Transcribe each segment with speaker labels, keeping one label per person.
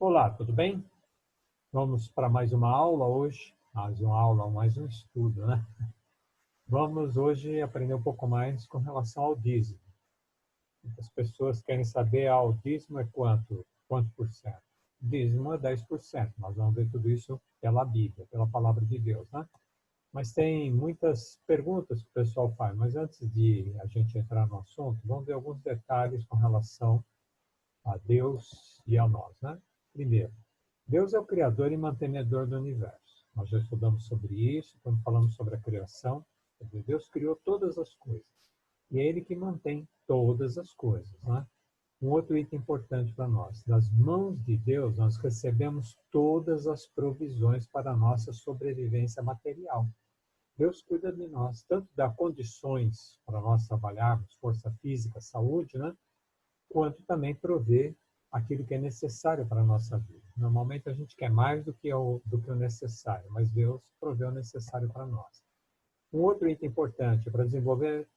Speaker 1: Olá, tudo bem? Vamos para mais uma aula hoje. Mais uma aula, mais um estudo, né? Vamos hoje aprender um pouco mais com relação ao dízimo. As pessoas querem saber, o dízimo é quanto? Quanto por cento? Dízimo é 10%. Nós vamos ver tudo isso pela Bíblia, pela palavra de Deus, né? Mas tem muitas perguntas que o pessoal faz. Mas antes de a gente entrar no assunto, vamos ver alguns detalhes com relação a Deus e a nós, né? Primeiro, Deus é o criador e mantenedor do universo. Nós já estudamos sobre isso, quando falamos sobre a criação. Deus criou todas as coisas. E é Ele que mantém todas as coisas, né? Um outro item importante para nós. Das mãos de Deus, nós recebemos todas as provisões para a nossa sobrevivência material. Deus cuida de nós, tanto dá condições para nós trabalharmos, força física, saúde, né? Quanto também prover aquilo que é necessário para a nossa vida. Normalmente a gente quer mais do que o necessário, mas Deus provê o necessário para nós. Um outro item importante para desenvolver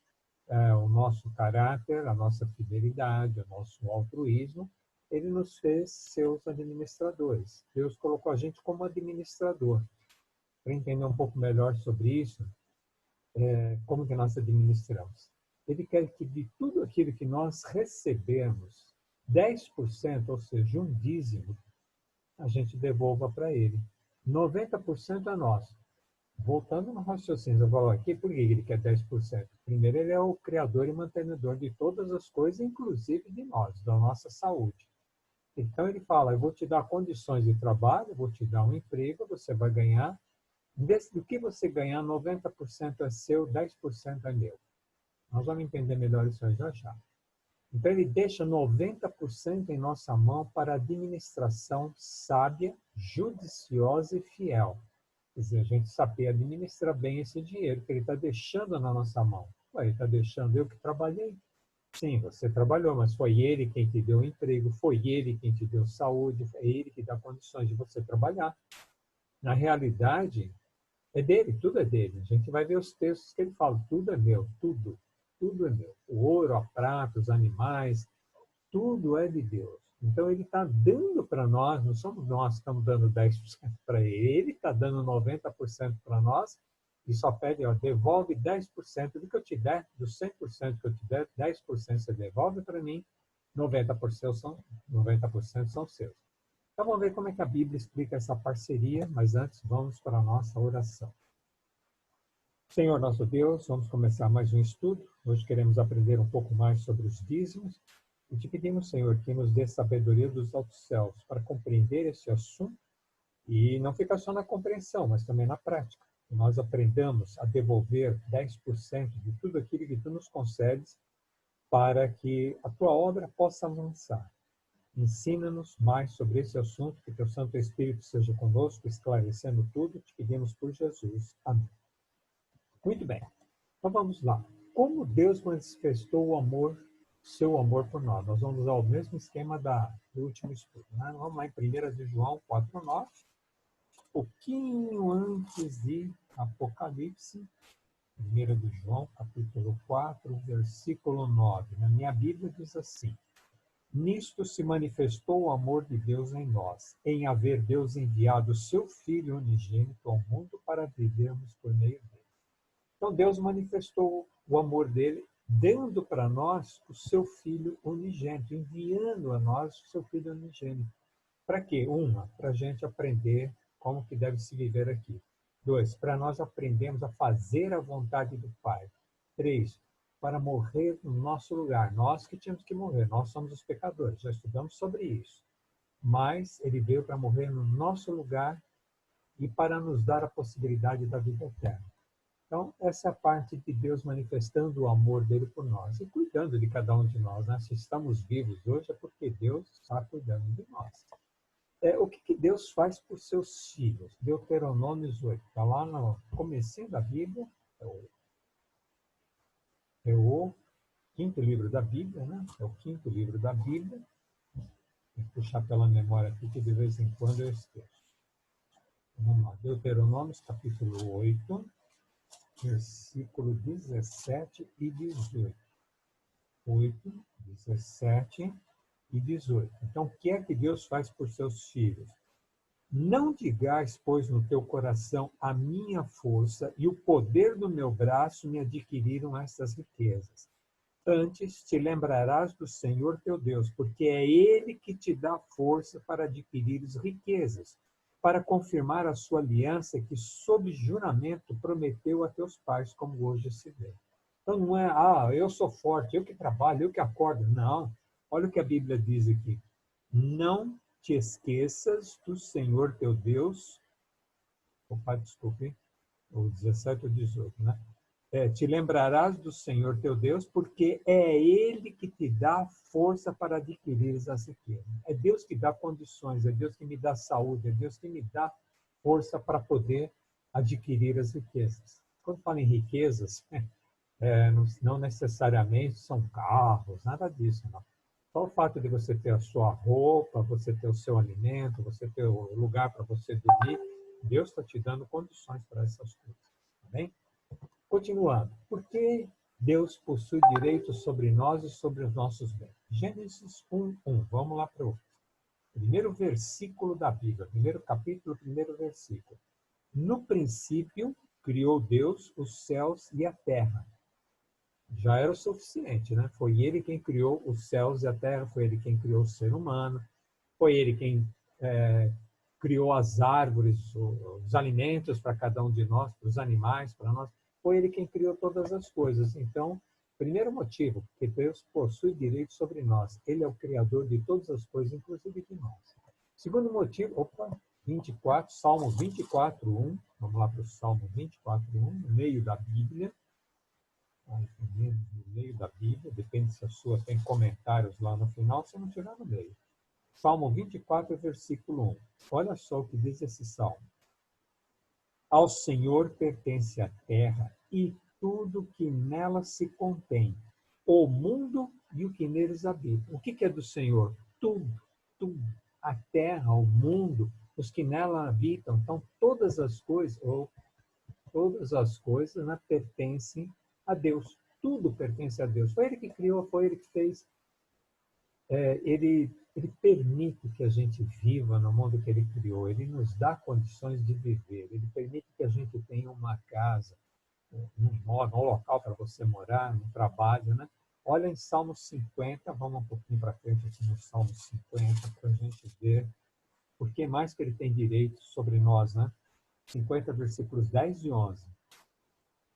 Speaker 1: o nosso caráter, a nossa fidelidade, o nosso altruísmo, Ele nos fez seus administradores. Deus colocou a gente como administrador. Para entender um pouco melhor sobre isso, como que nós administramos? Ele quer que de tudo aquilo que nós recebemos, 10%, ou seja, um dízimo, a gente devolva para ele. 90% é nosso. Voltando no raciocínio, eu falo aqui, por que ele quer 10%? Primeiro, ele é o criador e mantenedor de todas as coisas, inclusive de nós, da nossa saúde. Então, ele fala, eu vou te dar condições de trabalho, eu vou te dar um emprego, você vai ganhar. Do que você ganhar, 90% é seu, 10% é meu. Nós vamos entender melhor isso aí já já. Então, ele deixa 90% em nossa mão para administração sábia, judiciosa e fiel. Quer dizer, a gente saber administrar bem esse dinheiro que ele está deixando na nossa mão. Ele está deixando eu que trabalhei. Sim, você trabalhou, mas foi ele quem te deu o emprego, foi ele quem te deu saúde, foi ele que dá condições de você trabalhar. Na realidade, é dele, tudo é dele. A gente vai ver os textos que ele fala, tudo é meu, tudo. Tudo é meu. O ouro, a prata, os animais, tudo é de Deus. Então, ele está dando para nós, não somos nós que estamos dando 10% para ele, ele está dando 90% para nós e só pede, devolve 10% do que eu te der, dos 100% que eu te der, 10% você devolve para mim, 90% são seus. Então, vamos ver como é que a Bíblia explica essa parceria, mas antes vamos para a nossa oração. Senhor nosso Deus, vamos começar mais um estudo. Hoje queremos aprender um pouco mais sobre os dízimos e te pedimos, Senhor, que nos dê sabedoria dos altos céus para compreender esse assunto e não ficar só na compreensão, mas também na prática. Que nós aprendamos a devolver 10% de tudo aquilo que tu nos concedes para que a tua obra possa avançar. Ensina-nos mais sobre esse assunto, que teu Santo Espírito seja conosco, esclarecendo tudo. Te pedimos por Jesus. Amém. Muito bem. Então vamos lá. Como Deus manifestou o amor, seu amor por nós? Nós vamos usar o mesmo esquema do último estudo, né? Vamos lá em 1 de João 4:9, um pouquinho antes de Apocalipse. 1 de João, capítulo 4, versículo 9. Na minha Bíblia diz assim: Nisto se manifestou o amor de Deus em nós, em haver Deus enviado o seu Filho unigênito ao mundo para vivermos por meio dele. Então Deus manifestou o amor dele, dando para nós o seu Filho unigênito, enviando a nós o seu Filho unigênito. Para quê? Para a gente aprender como que deve se viver aqui. 2, para nós aprendermos a fazer a vontade do Pai. 3, para morrer no nosso lugar. Nós que tínhamos que morrer, nós somos os pecadores, já estudamos sobre isso. Mas ele veio para morrer no nosso lugar e para nos dar a possibilidade da vida eterna. Então, essa é a parte de Deus manifestando o amor dele por nós e cuidando de cada um de nós, né? Se estamos vivos hoje é porque Deus está cuidando de nós. O que Deus faz por seus filhos? Deuteronômio 8, está lá no comecinho da Bíblia, é o quinto livro da Bíblia, né? É o quinto livro da Bíblia. Vou puxar pela memória aqui que de vez em quando eu esqueço. Vamos lá, Deuteronômio, capítulo 8, versículo 17 e 18. 8, 17 e 18. Então, o que é que Deus faz por seus filhos? Não digais, pois, no teu coração, a minha força e o poder do meu braço me adquiriram estas riquezas. Antes te lembrarás do Senhor teu Deus, porque é Ele que te dá força para adquirires riquezas, para confirmar a sua aliança que, sob juramento, prometeu a teus pais, como hoje se vê. Então não é, eu sou forte, eu que trabalho, eu que acordo. Não. Olha o que a Bíblia diz aqui. Não te esqueças do Senhor teu Deus. Opa, desculpe, o 17 ou 18, né? Te lembrarás do Senhor teu Deus, porque é Ele que te dá força para adquirir as riquezas. É Deus que dá condições, é Deus que me dá saúde, é Deus que me dá força para poder adquirir as riquezas. Quando falo em riquezas, não necessariamente são carros, nada disso, não. Só o fato de você ter a sua roupa, você ter o seu alimento, você ter o lugar para você dormir, Deus está te dando condições para essas coisas, tá bem? Continuando, por que Deus possui direitos sobre nós e sobre os nossos bens? Gênesis 1:1. Vamos lá para o primeiro versículo da Bíblia, primeiro capítulo, primeiro versículo. No princípio, criou Deus os céus e a terra. Já era o suficiente, né? Foi Ele quem criou os céus e a terra, foi Ele quem criou o ser humano, foi Ele quem criou as árvores, os alimentos para cada um de nós, para os animais, para nós. Foi Ele quem criou todas as coisas. Então, primeiro motivo, que Deus possui direito sobre nós. Ele é o Criador de todas as coisas, inclusive de nós. Segundo motivo, 24, Salmo 24:1. Vamos lá para o Salmo 24:1, no meio da Bíblia. No meio da Bíblia, depende se a sua tem comentários lá no final, se não tiver no meio. Salmo 24, versículo 1. Olha só o que diz esse salmo. Ao Senhor pertence a terra e tudo que nela se contém, o mundo e o que neles habita. O que é do Senhor? Tudo, tudo. A terra, o mundo, os que nela habitam. Então, todas as coisas, né, pertencem a Deus. Tudo pertence a Deus. Foi Ele que criou, foi Ele que fez. Ele permite que a gente viva no mundo que Ele criou. Ele nos dá condições de viver. Ele permite que a gente tenha uma casa, um imóvel, um local para você morar, um trabalho, né? Olha em Salmo 50, vamos um pouquinho para frente aqui no Salmo 50, para a gente ver por que mais que Ele tem direito sobre nós, né? 50, versículos 10 e 11.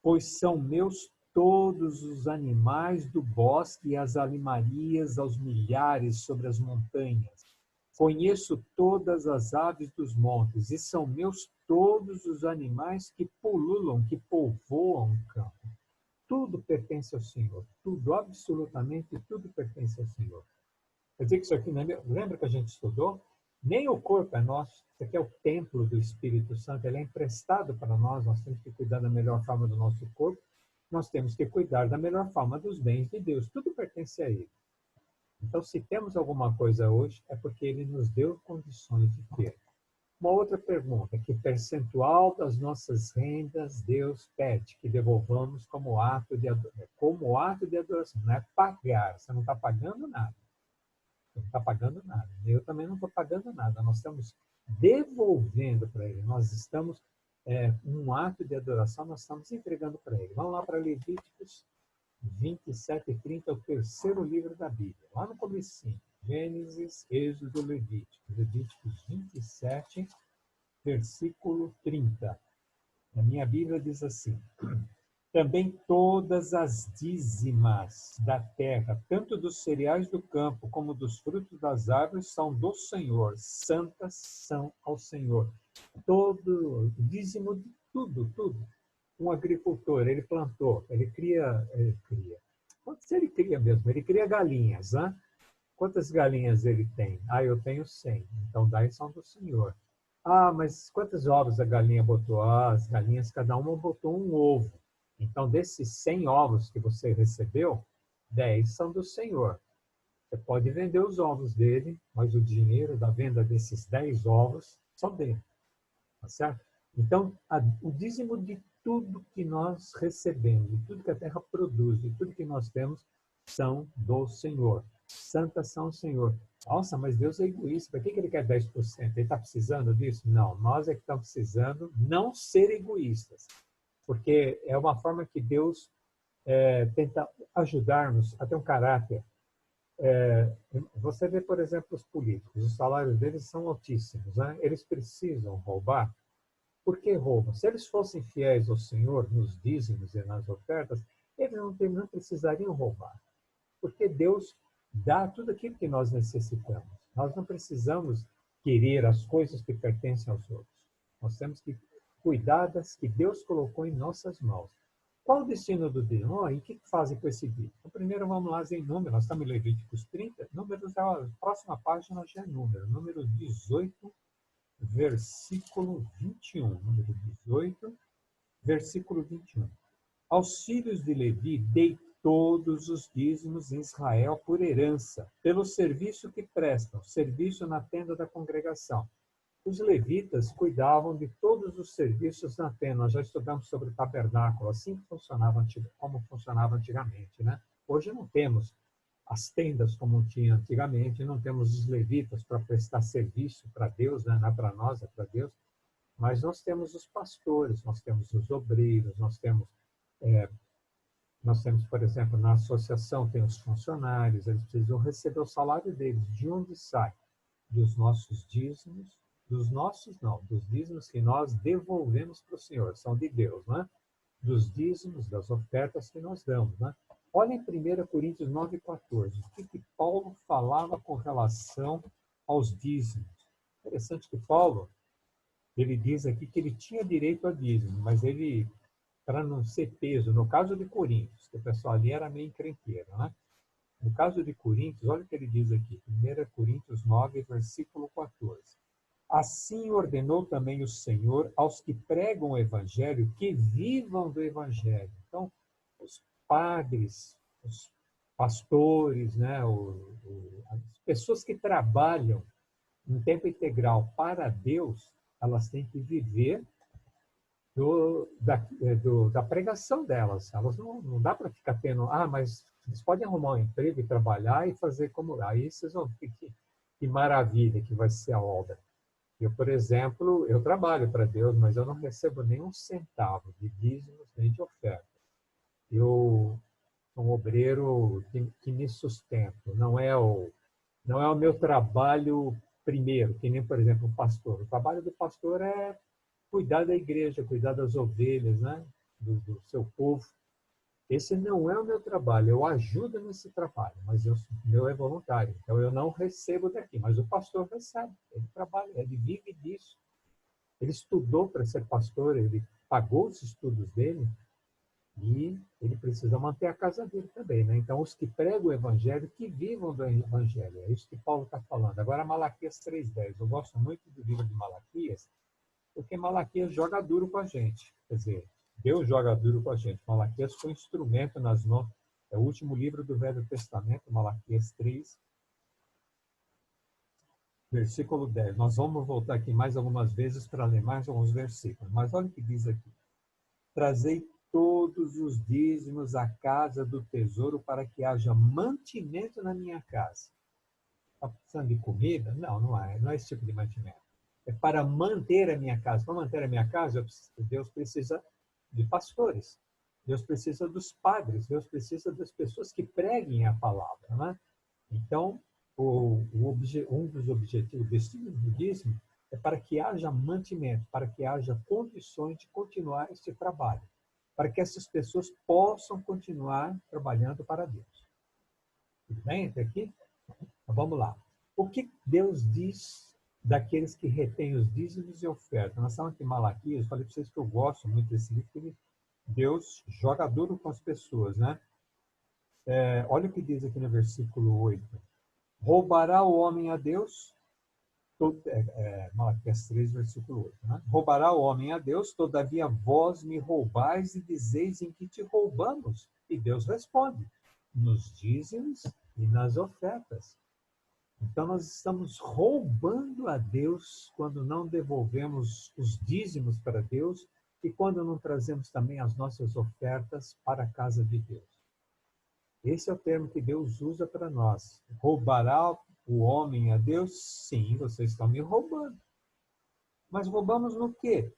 Speaker 1: Pois são meus todos os animais do bosque e as alimarias aos milhares sobre as montanhas. Conheço todas as aves dos montes, e são meus todos os animais que pululam, que povoam o campo. Tudo pertence ao Senhor. Tudo, absolutamente tudo pertence ao Senhor. Quer dizer que isso aqui, lembra que a gente estudou? Nem o corpo é nosso. Isso aqui é o templo do Espírito Santo. Ele é emprestado para nós. Nós temos que cuidar da melhor forma do nosso corpo. Nós temos que cuidar da melhor forma dos bens de Deus. Tudo pertence a Ele. Então, se temos alguma coisa hoje, é porque Ele nos deu condições de ter. Uma outra pergunta: que percentual das nossas rendas Deus pede que devolvamos como ato de adoração? Não é pagar. Você não está pagando nada. Não está pagando nada. Eu também não estou pagando nada. Nós estamos devolvendo para Ele. Nós estamos, um ato de adoração, nós estamos entregando para Ele. Vamos lá para Levíticos 27 e 30, o terceiro livro da Bíblia. Lá no comecinho. Gênesis, Êxodo, Levíticos. Levíticos 27, versículo 30. A minha Bíblia diz assim: também todas as dízimas da terra, tanto dos cereais do campo como dos frutos das árvores, são do Senhor, santas são ao Senhor. Todo dízimo de tudo, tudo. Um agricultor, ele plantou, ele cria. Se ele cria mesmo, ele cria galinhas, né? Quantas galinhas ele tem? Eu tenho 100, então 10 são do Senhor. Mas quantos ovos a galinha botou? As galinhas, cada uma botou um ovo. Então, desses 100 ovos que você recebeu, 10 são do Senhor. Você pode vender os ovos dele, mas o dinheiro da venda desses 10 ovos só dele. Tá certo? Então, o dízimo de tudo que nós recebemos, de tudo que a terra produz, de tudo que nós temos, são do Senhor. santas são o Senhor. Nossa, mas Deus é egoísta, para que ele quer 10%? Ele está precisando disso? Não, nós é que estamos precisando não ser egoístas, porque é uma forma que Deus tenta ajudar-nos a ter um caráter. Você vê, por exemplo, os políticos, os salários deles são altíssimos, né? Eles precisam roubar. Por que roubam? Se eles fossem fiéis ao Senhor nos dízimos e nas ofertas, eles não precisariam roubar, porque Deus dá tudo aquilo que nós necessitamos. Nós não precisamos querer as coisas que pertencem aos outros. Nós temos que cuidar das que Deus colocou em nossas mãos. Qual o destino do dízimo? E o que fazem com esse dízimo? Então, primeiro vamos lá em números. Nós estamos em Levíticos 30. Números, a próxima página já é número 18, versículo 21. Número 18, versículo 21. Aos filhos de Levi dei todos os dízimos em Israel por herança, pelo serviço que prestam, serviço na tenda da congregação. Os levitas cuidavam de todos os serviços na tenda. Nós já estudamos sobre o tabernáculo, assim que funcionava, como funcionava antigamente, né? Hoje não temos as tendas como tinha antigamente, não temos os levitas para prestar serviço para Deus, né? Não é para nós, é para Deus. Mas nós temos os pastores, nós temos os obreiros, nós temos, por exemplo, na associação tem os funcionários, eles precisam receber o salário deles. De onde sai? Dos nossos dízimos, dos dízimos que nós devolvemos para o Senhor, são de Deus, né? Dos dízimos, das ofertas que nós damos, né? Olha em 1 Coríntios 9,14, o que Paulo falava com relação aos dízimos. Interessante que Paulo, ele diz aqui que ele tinha direito a dízimo, mas ele, para não ser peso, no caso de Coríntios, que o pessoal ali era meio encrenqueiro, né? No caso de Coríntios, olha o que ele diz aqui, 1 Coríntios 9, versículo 14. Assim ordenou também o Senhor aos que pregam o Evangelho que vivam do Evangelho. Então, os padres, os pastores, né, as pessoas que trabalham em tempo integral para Deus, elas têm que viver da pregação delas. Elas não dá para ficar tendo, mas eles podem arrumar um emprego e trabalhar e fazer como. Aí vocês vão ver que maravilha que vai ser a obra. Eu, por exemplo, eu trabalho para Deus, mas eu não recebo nenhum centavo de dízimos nem de oferta. Eu sou um obreiro que me sustento. Não é o meu trabalho primeiro, que nem, por exemplo, o pastor. O trabalho do pastor é cuidar da igreja, cuidar das ovelhas, né? do seu povo. Esse não é o meu trabalho, eu ajudo nesse trabalho, mas o meu é voluntário. Então, eu não recebo daqui, mas o pastor recebe, ele trabalha, ele vive disso. Ele estudou para ser pastor, ele pagou os estudos dele e ele precisa manter a casa dele também, né? Então, os que pregam o evangelho, que vivam do evangelho. É isso que Paulo está falando. Agora, Malaquias 3,10. Eu gosto muito do livro de Malaquias, porque Malaquias joga duro com a gente. Quer dizer, Deus joga duro com a gente. Malaquias foi um instrumento nas mãos. É o último livro do Velho Testamento, Malaquias 3, versículo 10. Nós vamos voltar aqui mais algumas vezes para ler mais alguns versículos. Mas olha o que diz aqui. Trazei todos os dízimos à casa do tesouro para que haja mantimento na minha casa. Está precisando de comida? Não é esse tipo de mantimento. É para manter a minha casa. Para manter a minha casa, Deus precisa de pastores. Deus precisa dos padres. Deus precisa das pessoas que preguem a palavra, né? Então, um dos objetivos desse dízimo é para que haja mantimento, para que haja condições de continuar esse trabalho, para que essas pessoas possam continuar trabalhando para Deus. Tudo bem até aqui? Então, vamos lá. O que Deus diz daqueles que retêm os dízimos e ofertas? Nós estamos aqui em Malaquias, eu falei para vocês que eu gosto muito desse livro, porque Deus joga duro com as pessoas, né? Olha o que diz aqui no versículo 8. Roubará o homem a Deus? Malaquias 3, versículo 8. Né? Roubará o homem a Deus, todavia vós me roubais e dizeis em que te roubamos. E Deus responde, nos dízimos e nas ofertas. Então, nós estamos roubando a Deus quando não devolvemos os dízimos para Deus e quando não trazemos também as nossas ofertas para a casa de Deus. Esse é o termo que Deus usa para nós. Roubará o homem a Deus? Sim, vocês estão me roubando. Mas roubamos no quê?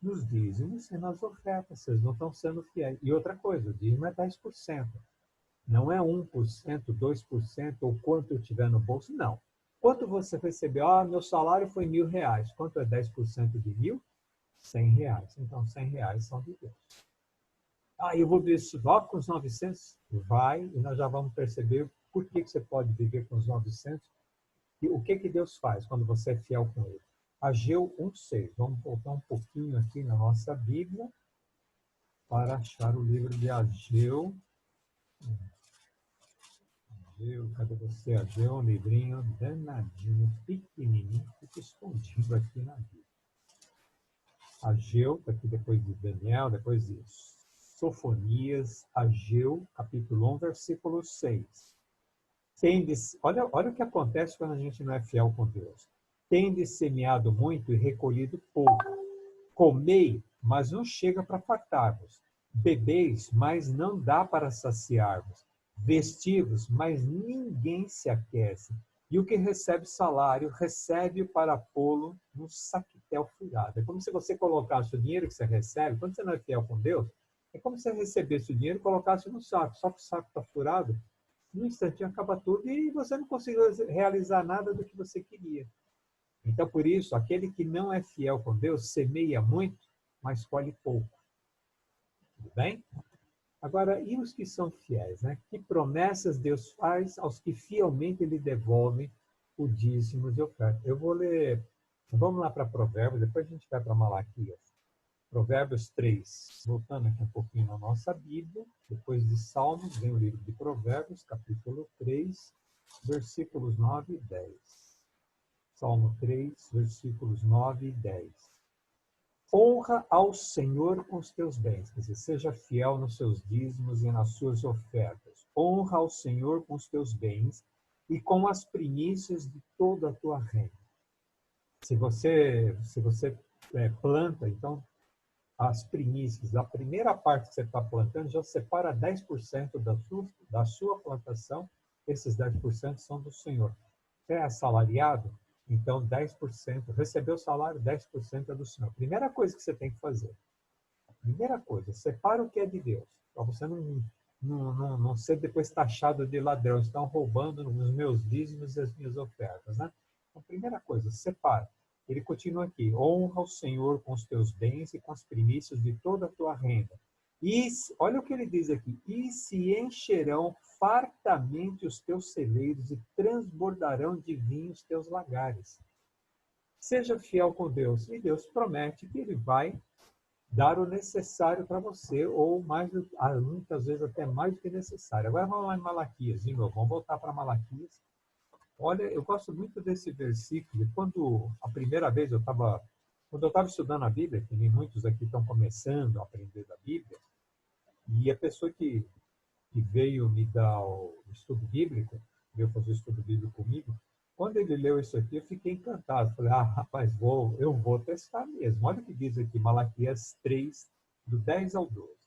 Speaker 1: Nos dízimos e nas ofertas. Vocês não estão sendo fiéis. E outra coisa, o dízimo é 10%. Não é 1%, 2% ou quanto eu tiver no bolso, não. Quanto você recebeu? Ah, meu salário foi R$ 1.000. Quanto é 10% de 1.000? R$ 100. Então, R$ 100 são de Deus. Ah, eu vou viver só com os 900? Vai, e nós já vamos perceber por que você pode viver com os 900 e o que Deus faz quando você é fiel com Ele. Ageu 1,6. Vamos voltar um pouquinho aqui na nossa Bíblia para achar o livro de Ageu. Ageu, cadê você? Ageu, um livrinho danadinho, pequenininho, fica escondido aqui na Bíblia. Ageu, está aqui depois de Daniel, depois de Sofonias, Ageu, capítulo 1, versículo 6. Olha o que acontece quando a gente não é fiel com Deus. Tende semeado muito e recolhido pouco. Comei, mas não chega para fartar-vos. Bebeis, mas não dá para saciar-vos. Vestivos, mas ninguém se aquece. E o que recebe salário, recebe para pô-lo no saquetel furado. É como se você colocasse o dinheiro que você recebe, quando você não é fiel com Deus, é como se você recebesse o dinheiro e colocasse no saco. Só que o saco está furado, no instantinho acaba tudo e você não conseguiu realizar nada do que você queria. Então, por isso, aquele que não é fiel com Deus semeia muito, mas colhe pouco. Tudo bem? Agora, e os que são fiéis, né? Que promessas Deus faz aos que fielmente lhe devolvem o dízimo de oferta? Eu vou ler, vamos lá para Provérbios, depois a gente vai para Malaquias. Provérbios 3, voltando aqui um pouquinho na nossa Bíblia, depois de Salmos, vem o livro de Provérbios, capítulo 3, versículos 9 e 10. Salmo 3, versículos 9 e 10. Honra ao Senhor com os teus bens, quer dizer, seja fiel nos seus dízimos e nas suas ofertas. Honra ao Senhor com os teus bens e com as primícias de toda a tua renda. Se você planta, então, as primícias, a primeira parte que você está plantando, já separa 10% da sua plantação, esses 10% são do Senhor. Você é assalariado? Então, 10%. Recebeu o salário, 10% é do Senhor. Primeira coisa que você tem que fazer. Primeira coisa, separa o que é de Deus. Para você não ser depois taxado de ladrão. Estão roubando os meus dízimos e as minhas ofertas. Né? Então, primeira coisa, separa. Ele continua aqui. Honra o Senhor com os teus bens e com as primícias de toda a tua renda. E olha o que ele diz aqui. E se encherão fartamente os teus celeiros e transbordarão de vinho os teus lagares. Seja fiel com Deus. E Deus promete que Ele vai dar o necessário para você, ou mais, muitas vezes até mais do que necessário. Agora vamos lá em Malaquias, de novo. Vamos voltar para Malaquias. Olha, eu gosto muito desse versículo. Quando a primeira vez quando eu estava estudando a Bíblia, que nem muitos aqui estão começando a aprender da Bíblia, e a pessoa que veio me dar o estudo bíblico, veio fazer o estudo bíblico comigo, quando ele leu isso aqui, eu fiquei encantado. Falei, rapaz, eu vou testar mesmo. Olha o que diz aqui, Malaquias 3, do 10 ao 12.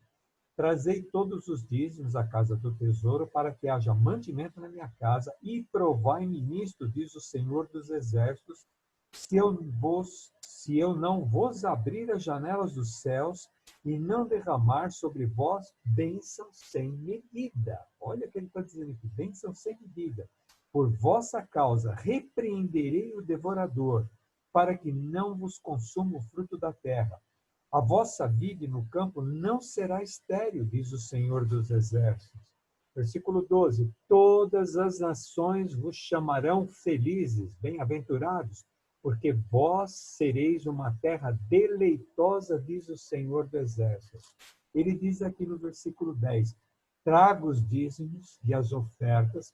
Speaker 1: Trazei todos os dízimos à casa do tesouro, para que haja mantimento na minha casa, e provai-me nisto, diz o Senhor dos Exércitos, se eu não vos abrir as janelas dos céus e não derramar sobre vós bênção sem medida. Olha o que ele está dizendo aqui, bênção sem medida. Por vossa causa repreenderei o devorador, para que não vos consuma o fruto da terra. A vossa vida no campo não será estéril, diz o Senhor dos Exércitos. Versículo 12. Todas as nações vos chamarão felizes, bem-aventurados, porque vós sereis uma terra deleitosa, diz o Senhor dos Exércitos. Ele diz aqui no versículo 10, traga os dízimos e as ofertas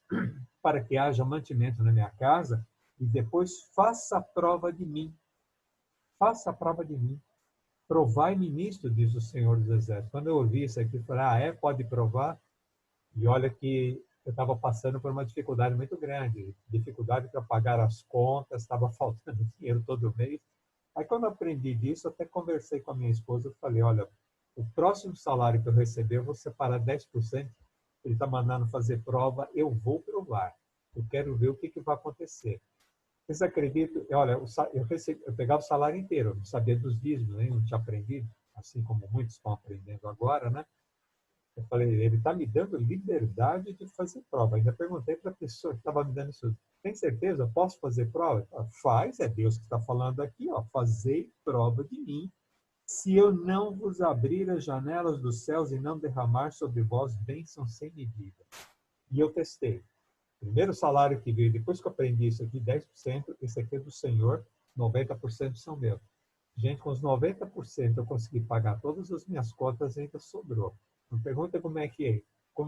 Speaker 1: para que haja mantimento na minha casa e depois faça a prova de mim. Faça a prova de mim. Provai-me nisto, diz o Senhor dos Exércitos. Quando eu ouvi isso aqui, eu falei, pode provar? E olha que eu estava passando por uma dificuldade muito grande, dificuldade para pagar as contas, estava faltando dinheiro todo mês. Aí quando eu aprendi disso, eu até conversei com a minha esposa, eu falei, olha, o próximo salário que eu receber, eu vou separar 10% Ele está mandando fazer prova, eu vou provar. Eu quero ver o que vai acontecer. Vocês acreditam? Olha, eu pegava o salário inteiro, eu não sabia dos dízimos, nem não tinha aprendido, assim como muitos estão aprendendo agora, né? Eu falei, ele está me dando liberdade de fazer prova. Ainda perguntei para a pessoa que estava me dando isso. Tem certeza? Posso fazer prova? Faz, é Deus que está falando aqui, ó. Fazei prova de mim, se eu não vos abrir as janelas dos céus e não derramar sobre vós bênçãos sem medida. E eu testei. Primeiro salário que veio, depois que eu aprendi isso aqui, 10%, esse aqui é do Senhor, 90% são meus. Gente, com os 90% eu consegui pagar todas as minhas cotas e ainda sobrou. Não pergunta como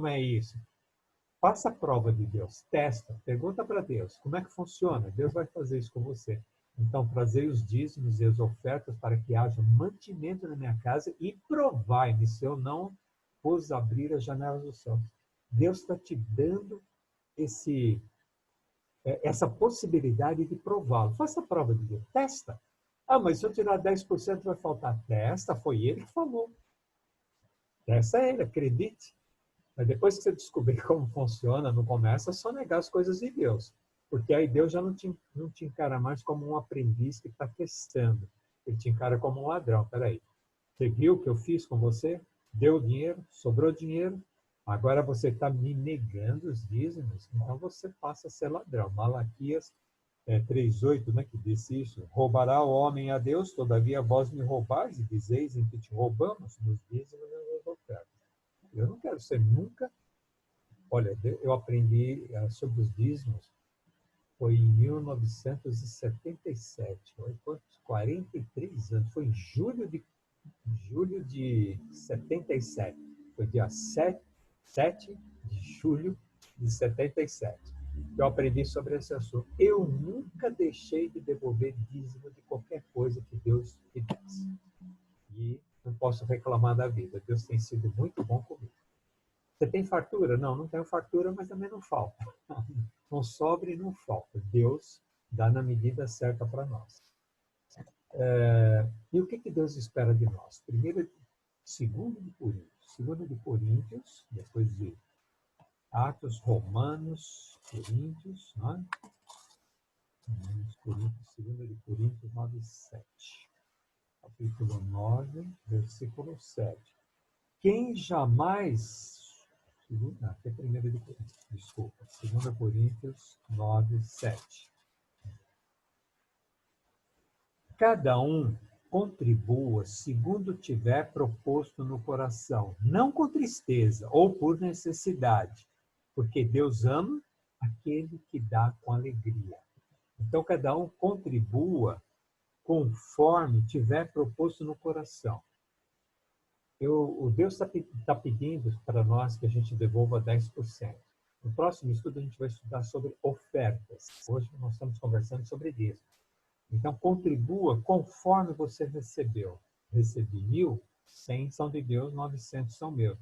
Speaker 1: é isso. Faça a prova de Deus, testa, pergunta para Deus, como é que funciona? Deus vai fazer isso com você. Então, trazei os dízimos e as ofertas para que haja mantimento na minha casa e provai-me se eu não vos abrir as janelas do céu. Deus está te dando essa possibilidade de prová-lo. Faça a prova de Deus, testa. Ah, mas se eu tirar 10% vai faltar. Testa, foi ele que falou. Testa ele, acredite. Mas depois que você descobrir como funciona, não começa só negar as coisas de Deus. Porque aí Deus já não te encara mais como um aprendiz que está testando. Ele te encara como um ladrão. Peraí, você viu o que eu fiz com você? Deu dinheiro? Sobrou dinheiro? Agora você está me negando os dízimos? Então você passa a ser ladrão. Malaquias 3,8, né, que disse isso. Roubará o homem a Deus, todavia vós me roubais e dizeis em que te roubamos nos dízimos e nas ofertas. Eu não quero ser nunca... Olha, eu aprendi sobre os dízimos, foi em 1977, foi 43 anos, foi em julho de 77, foi dia 7 de julho de 77. Eu aprendi sobre esse assunto. Eu nunca deixei de devolver dízimo de qualquer coisa que Deus me desse. E não posso reclamar da vida. Deus tem sido muito bom comigo. Você tem fartura? Não, não tenho fartura, mas também não falta. Não sobra e não falta. Deus dá na medida certa para nós. E o que Deus espera de nós? Primeiro, segundo de Coríntios, depois de Atos, Romanos, Coríntios, né? Segunda de Coríntios 9:7. Capítulo 9, versículo 7. Quem jamais... Aqui é 1 de Coríntios, desculpa. 2 Coríntios 9:7. Cada um contribua segundo tiver proposto no coração, não com tristeza ou por necessidade, porque Deus ama aquele que dá com alegria. Então, cada um contribua conforme tiver proposto no coração. O Deus está pedindo para nós que a gente devolva 10%. No próximo estudo, a gente vai estudar sobre ofertas. Hoje, nós estamos conversando sobre isso. Então, contribua conforme você recebeu. Recebi 1.000, 100 são de Deus, 900 são meus.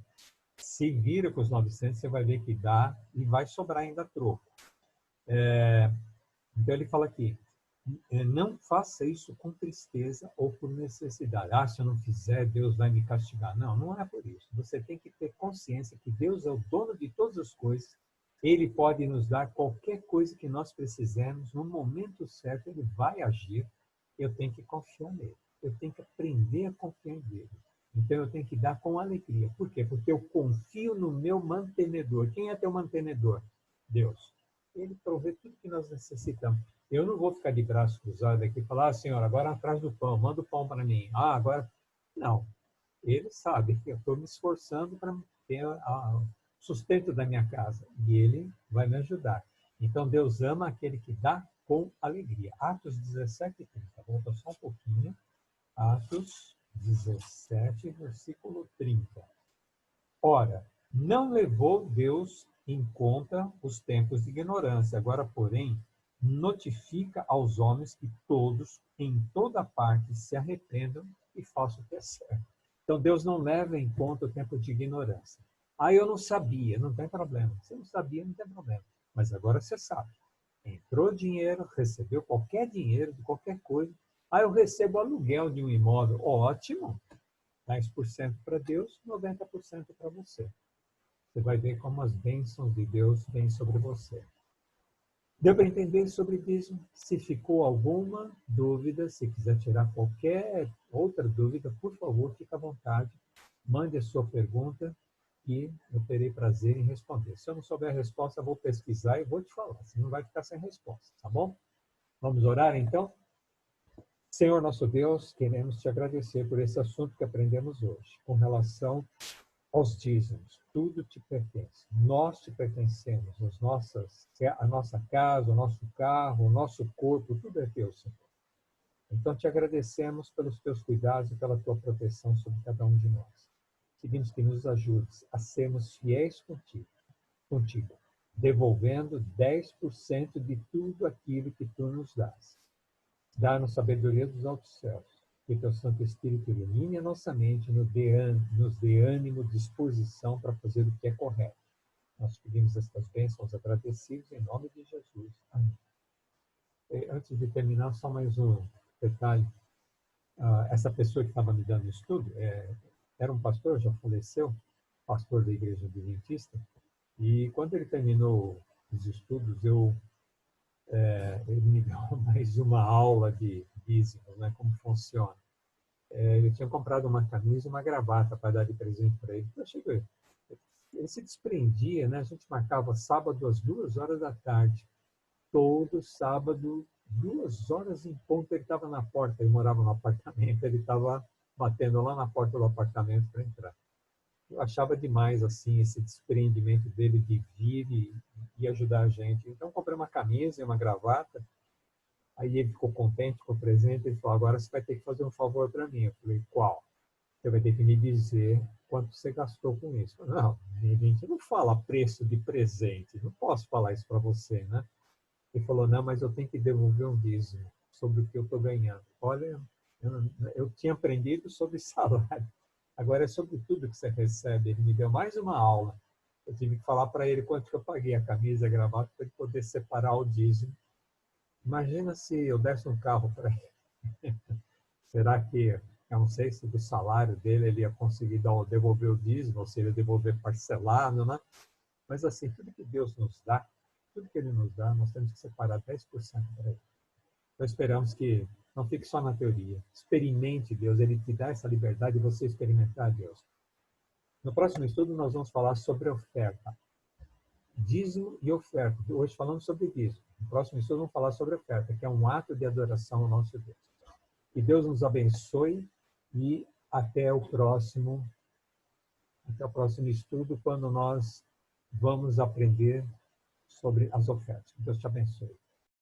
Speaker 1: Se vira com os 900, você vai ver que dá e vai sobrar ainda troco. Então, ele fala aqui, não faça isso com tristeza ou por necessidade. Ah, se eu não fizer, Deus vai me castigar. Não, não é por isso. Você tem que ter consciência que Deus é o dono de todas as coisas. Ele pode nos dar qualquer coisa que nós precisemos. No momento certo, Ele vai agir. Eu tenho que confiar nele. Eu tenho que aprender a confiar nele. Então, eu tenho que dar com alegria. Por quê? Porque eu confio no meu mantenedor. Quem é teu mantenedor? Deus. Ele provê tudo que nós necessitamos. Eu não vou ficar de braço cruzado aqui e falar, Senhor, agora atrás do pão, manda o pão para mim. Ah, agora... Não. Ele sabe que eu estou me esforçando para ter o sustento da minha casa. E Ele vai me ajudar. Então, Deus ama aquele que dá com alegria. Atos 17:30. Volta só um pouquinho. Atos 17, versículo 30. Ora, não levou Deus em conta os tempos de ignorância. Agora, porém, notifica aos homens que todos, em toda parte, se arrependam e façam o que é certo. Então, Deus não leva em conta o tempo de ignorância. Ah, eu não sabia, não tem problema. Você não sabia, não tem problema. Mas agora você sabe. Entrou dinheiro, recebeu qualquer dinheiro de qualquer coisa. Ah, eu recebo aluguel de um imóvel. Ótimo. 10% para Deus, 90% para você. Você vai ver como as bênçãos de Deus vêm sobre você. Deu para entender sobre dízimo? Se ficou alguma dúvida, se quiser tirar qualquer outra dúvida, por favor, fique à vontade. Mande a sua pergunta e eu terei prazer em responder. Se eu não souber a resposta, eu vou pesquisar e vou te falar. Você não vai ficar sem resposta, tá bom? Vamos orar então? Senhor nosso Deus, queremos te agradecer por esse assunto que aprendemos hoje, com relação aos dízimos. Tudo te pertence. Nós te pertencemos. A nossa casa, o nosso carro, o nosso corpo, tudo é teu, Senhor. Então te agradecemos pelos teus cuidados e pela tua proteção sobre cada um de nós. Pedimos que nos ajudes a sermos fiéis contigo, devolvendo 10% de tudo aquilo que tu nos dás. Dá-nos sabedoria dos altos céus. Que teu Santo Espírito ilumine a nossa mente, nos dê ânimo, disposição para fazer o que é correto. Nós pedimos estas bênçãos agradecidos em nome de Jesus. Amém. Antes de terminar, só mais um detalhe. Essa pessoa que estava me dando o estudo era um pastor, já faleceu, pastor da Igreja Adventista, e quando ele terminou os estudos, ele me deu mais uma aula de dízimos, né, como funciona. Ele tinha comprado uma camisa e uma gravata para dar de presente para ele. Eu achei que ele se desprendia, né? A gente marcava sábado às 2h da tarde. Todo sábado, 2h em ponto, ele estava na porta. Ele morava no apartamento, ele estava batendo lá na porta do apartamento para entrar. Eu achava demais assim esse desprendimento dele de vir e ajudar a gente. Então, comprei uma camisa e uma gravata. Aí ele ficou contente com o presente. Ele falou: agora você vai ter que fazer um favor para mim. Eu falei: qual? Você vai ter que me dizer quanto você gastou com isso. Eu falei: não, a gente não fala preço de presente. Não posso falar isso para você, né? Ele falou: não, mas eu tenho que devolver um dízimo sobre o que eu estou ganhando. Olha, eu tinha aprendido sobre salário. Agora é sobre tudo que você recebe. Ele me deu mais uma aula. Eu tive que falar para ele quanto que eu paguei a camisa, a gravata, para ele poder separar o dízimo. Imagina se eu desse um carro para ele. Será que, eu não sei se do salário dele ele ia conseguir devolver o dízimo, ou se ele ia devolver parcelado, né? Mas assim, tudo que Deus nos dá, tudo que Ele nos dá, nós temos que separar 10% para Ele. Então esperamos que não fique só na teoria. Experimente Deus, Ele te dá essa liberdade de você experimentar Deus. No próximo estudo nós vamos falar sobre oferta. Dízimo e oferta. Hoje falamos sobre dízimo. No próximo estudo vamos falar sobre oferta, que é um ato de adoração ao nosso Deus. Que Deus nos abençoe e até o próximo estudo, quando nós vamos aprender sobre as ofertas. Deus te abençoe.